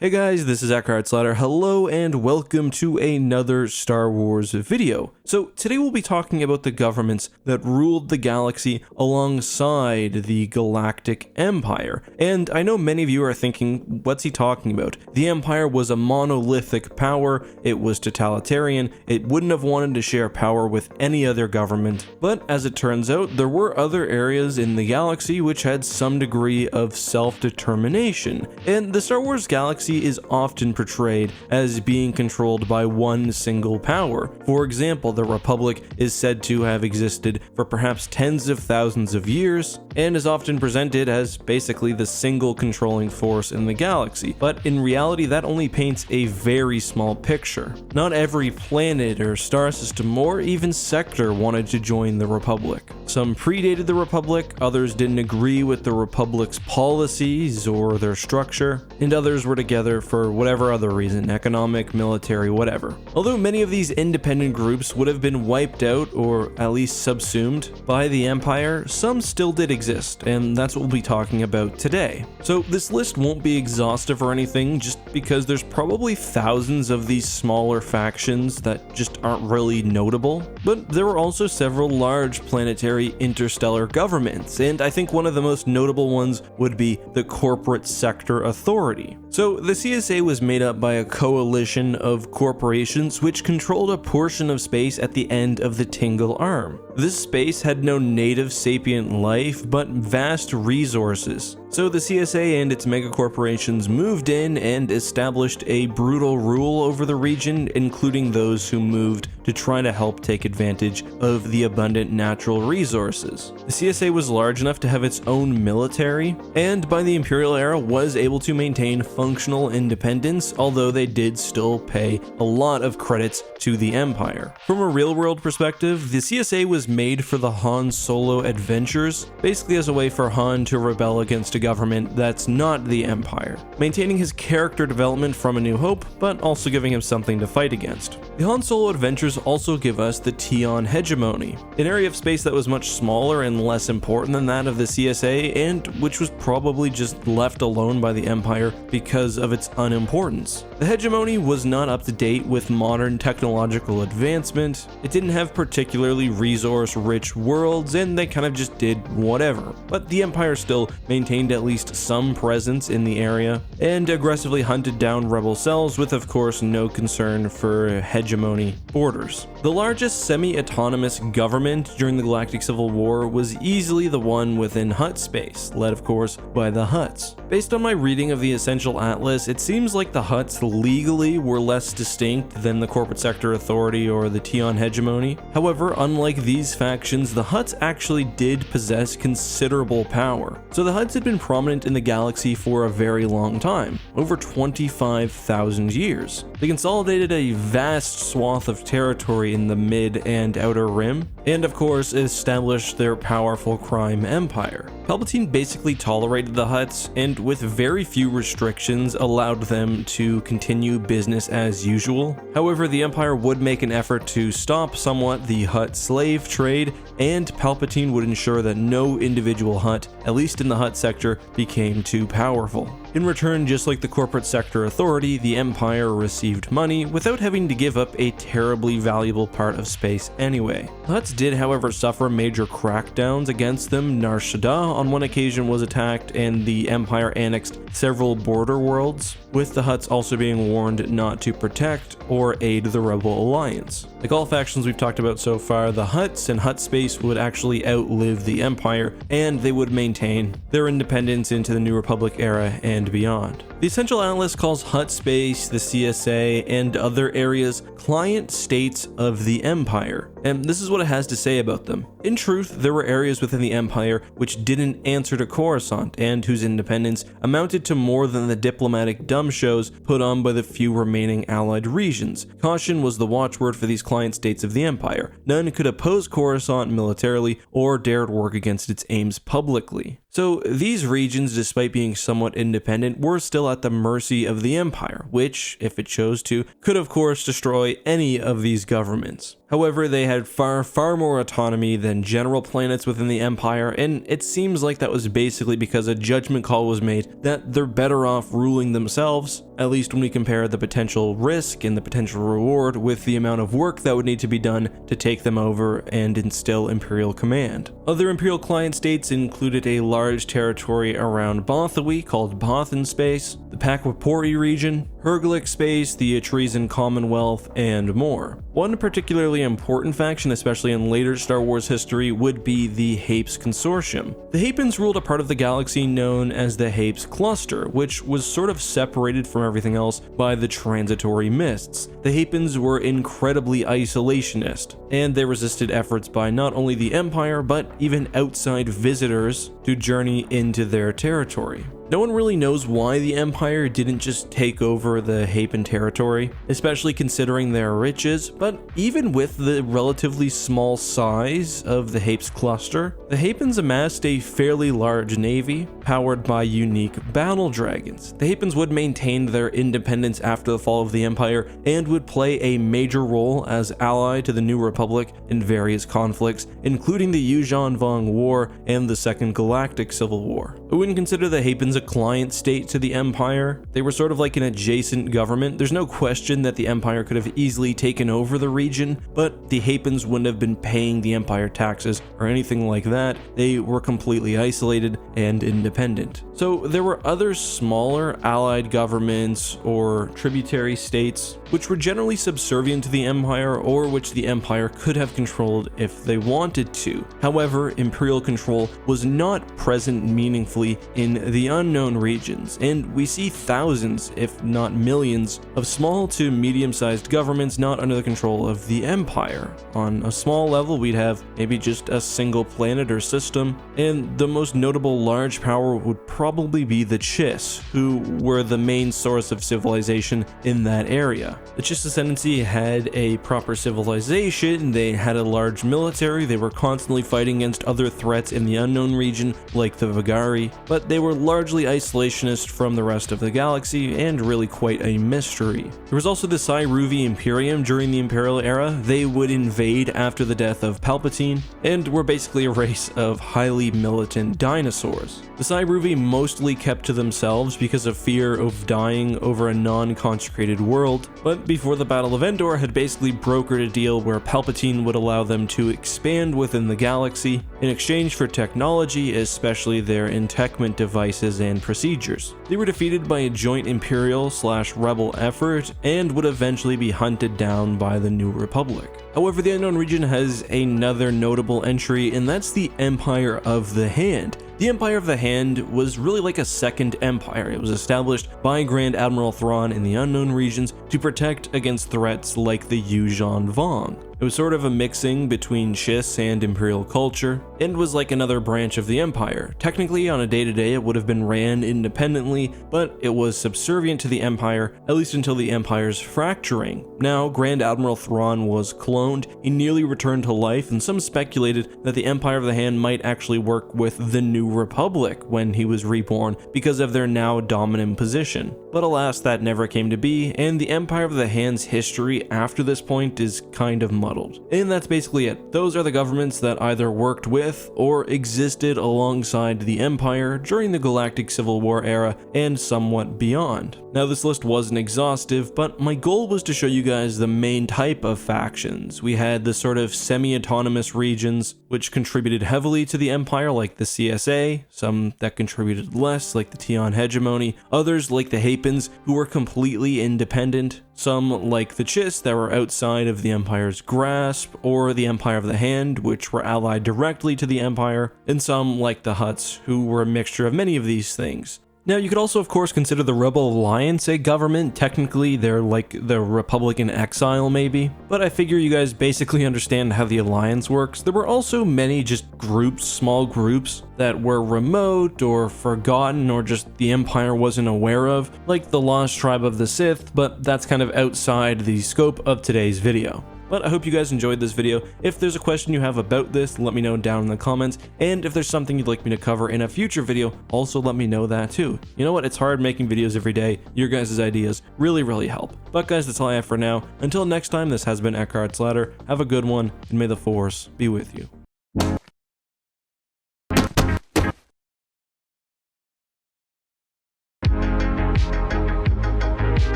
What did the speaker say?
Hey guys, this is EckhartsLadder. Hello and welcome to another Star Wars video. So today we'll be talking about the governments that ruled the galaxy alongside the Galactic Empire. And I know many of you are thinking, what's he talking about? The Empire was a monolithic power, it was totalitarian, it wouldn't have wanted to share power with any other government. But as it turns out, there were other areas in the galaxy which had some degree of self-determination. And the Star Wars galaxy is often portrayed as being controlled by one single power. For example, the Republic is said to have existed for perhaps tens of thousands of years, and is often presented as basically the single controlling force in the galaxy. But in reality, that only paints a very small picture. Not every planet or star system or even sector wanted to join the Republic. Some predated the Republic, others didn't agree with the Republic's policies or their structure, and others were together for whatever other reason, economic, military, whatever. Although many of these independent groups would have been wiped out or at least subsumed by the Empire, some still did exist, and that's what we'll be talking about today. So this list won't be exhaustive or anything, just because there's probably thousands of these smaller factions that just aren't really notable, but there were also several large planetary interstellar governments, and I think one of the most notable ones would be the Corporate Sector Authority. So the CSA was made up by a coalition of corporations which controlled a portion of space at the end of the Tingle Arm. This space had no native sapient life, but vast resources. So the CSA and its megacorporations moved in and established a brutal rule over the region, including those who moved to try to help take advantage of the abundant natural resources. The CSA was large enough to have its own military, and by the Imperial era was able to maintain functional independence, although they did still pay a lot of credits to the Empire. From a real-world perspective, the CSA was made for the Han Solo adventures, basically as a way for Han to rebel against a government that's not the Empire, maintaining his character development from A New Hope, but also giving him something to fight against. The Han Solo adventures also give us the Tion Hegemony, an area of space that was much smaller and less important than that of the CSA, and which was probably just left alone by the Empire because of its unimportance. The Hegemony was not up to date with modern technological advancement, it didn't have particularly resource-rich worlds, and they kind of just did whatever. But the Empire still maintained at least some presence in the area, and aggressively hunted down rebel cells with, of course, no concern for hegemony borders. The largest semi-autonomous government during the Galactic Civil War was easily the one within Hutt space, led of course by the Hutts. Based on my reading of the Essential Atlas, it seems like the Hutts legally were less distinct than the Corporate Sector Authority or the Tion Hegemony. However, unlike these factions, the Hutts actually did possess considerable power. So the Hutts had been prominent in the galaxy for a very long time, over 25,000 years. They consolidated a vast swath of territory in the mid and outer rim, and of course established their powerful crime empire. Palpatine basically tolerated the Hutts, and with very few restrictions allowed them to continue business as usual. However, the Empire would make an effort to stop somewhat the Hutt slave trade, and Palpatine would ensure that no individual Hutt, at least in the Hutt sector, became too powerful. In return, just like the Corporate Sector Authority, the Empire received money without having to give up a terribly valuable part of space anyway. The Hutts did, however, suffer major crackdowns against them. Nar Shaddaa on one occasion was attacked, and the Empire annexed several border worlds, with the Hutts also being warned not to protect or aid the Rebel Alliance. Like all factions we've talked about so far, the Hutts and Hutt space would actually outlive the Empire, and they would maintain their independence into the New Republic era and beyond. The Essential Atlas calls Hutt space, the CSA, and other areas client states of the Empire, and this is what it has to say about them. In truth, there were areas within the Empire which didn't answer to Coruscant, and whose independence amounted to more than the diplomatic dumb shows put on by the few remaining allied regions. Caution was the watchword for these client states of the Empire. None could oppose Coruscant militarily or dared work against its aims publicly. So these regions, despite being somewhat independent, were still at the mercy of the Empire, which, if it chose to, could of course destroy any of these governments. However, they had far more autonomy than general planets within the Empire, and it seems like that was basically because a judgment call was made that they're better off ruling themselves, at least when we compare the potential risk and the potential reward with the amount of work that would need to be done to take them over and instill Imperial command. Other Imperial client states included a large territory around Bothawi called Bothan Space, the Pakapori region, Herglic Space, the Atreesan Commonwealth, and more. One particularly important faction, especially in later Star Wars history, would be the Hapes Consortium. The Hapans ruled a part of the galaxy known as the Hapes Cluster, which was sort of separated from everything else by the transitory mists. The Hapans were incredibly isolationist, and they resisted efforts by not only the Empire, but even outside visitors to journey into their territory. No one really knows why the Empire didn't just take over the Hapan territory, especially considering their riches, but even with the relatively small size of the Hapes cluster, the Hapans amassed a fairly large navy powered by unique battle dragons. The Hapans would maintain their independence after the fall of the Empire and would play a major role as ally to the New Republic in various conflicts, including the Yuuzhan Vong War and the Second Galactic Civil War. I wouldn't consider the Hapans a client state to the Empire. They were sort of like an adjacent government. There's no question that the Empire could have easily taken over the region, but the Hapans wouldn't have been paying the Empire taxes or anything like that. They were completely isolated and independent. So there were other smaller allied governments or tributary states which were generally subservient to the Empire or which the Empire could have controlled if they wanted to. However, Imperial control was not present meaningfully in the unknown regions, and we see thousands, if not millions, of small to medium-sized governments not under the control of the Empire. On a small level, we'd have maybe just a single planet or system, and the most notable large power would probably be the Chiss, who were the main source of civilization in that area. The Chiss Ascendancy had a proper civilization, they had a large military, they were constantly fighting against other threats in the unknown region like the Vagari, but they were largely isolationist from the rest of the galaxy and really quite a mystery. There was also the Cyruvi Imperium during the Imperial era. They would invade after the death of Palpatine and were basically a race of highly militant dinosaurs. The Cyruvi mostly kept to themselves because of fear of dying over a non-consecrated world, but before the Battle of Endor had basically brokered a deal where Palpatine would allow them to expand within the galaxy in exchange for technology, especially their entechment devices and procedures. They were defeated by a joint Imperial/Rebel effort and would eventually be hunted down by the New Republic. However, the Unknown Region has another notable entry, and that's the Empire of the Hand. The Empire of the Hand was really like a second empire. It was established by Grand Admiral Thrawn in the Unknown Regions to protect against threats like the Yuuzhan Vong. It was sort of a mixing between Chiss and Imperial culture, and was like another branch of the Empire. Technically, on a day-to-day, it would have been ran independently, but it was subservient to the Empire, at least until the Empire's fracturing. Now, Grand Admiral Thrawn was cloned, he nearly returned to life, and some speculated that the Empire of the Hand might actually work with the New Republic when he was reborn because of their now dominant position. But alas, that never came to be, and the Empire of the Hand's history after this point is kind of muddled. And that's basically it. Those are the governments that either worked with or existed alongside the Empire during the Galactic Civil War era and somewhat beyond. Now, this list wasn't exhaustive, but my goal was to show you guys the main type of factions. We had the sort of semi-autonomous regions, which contributed heavily to the Empire, like the CSA, some that contributed less, like the Tion Hegemony, others like the Hapans, who were completely independent, some like the Chiss that were outside of the Empire's grasp, or the Empire of the Hand, which were allied directly to the Empire, and some like the Hutts, who were a mixture of many of these things. Now, you could also, of course, consider the Rebel Alliance a government. Technically, they're like the Republic in exile, maybe. But I figure you guys basically understand how the Alliance works. There were also many just groups, small groups, that were remote or forgotten or just the Empire wasn't aware of, like the Lost Tribe of the Sith, but that's kind of outside the scope of today's video. But I hope you guys enjoyed this video. If there's a question you have about this, let me know down in the comments, and if there's something you'd like me to cover in a future video, also let me know that too. You know what, it's hard making videos every day. Your guys' ideas really help. But guys, that's all I have for now. Until next time, this has been EckhartsLadder. Have a good one, and may the Force be with you.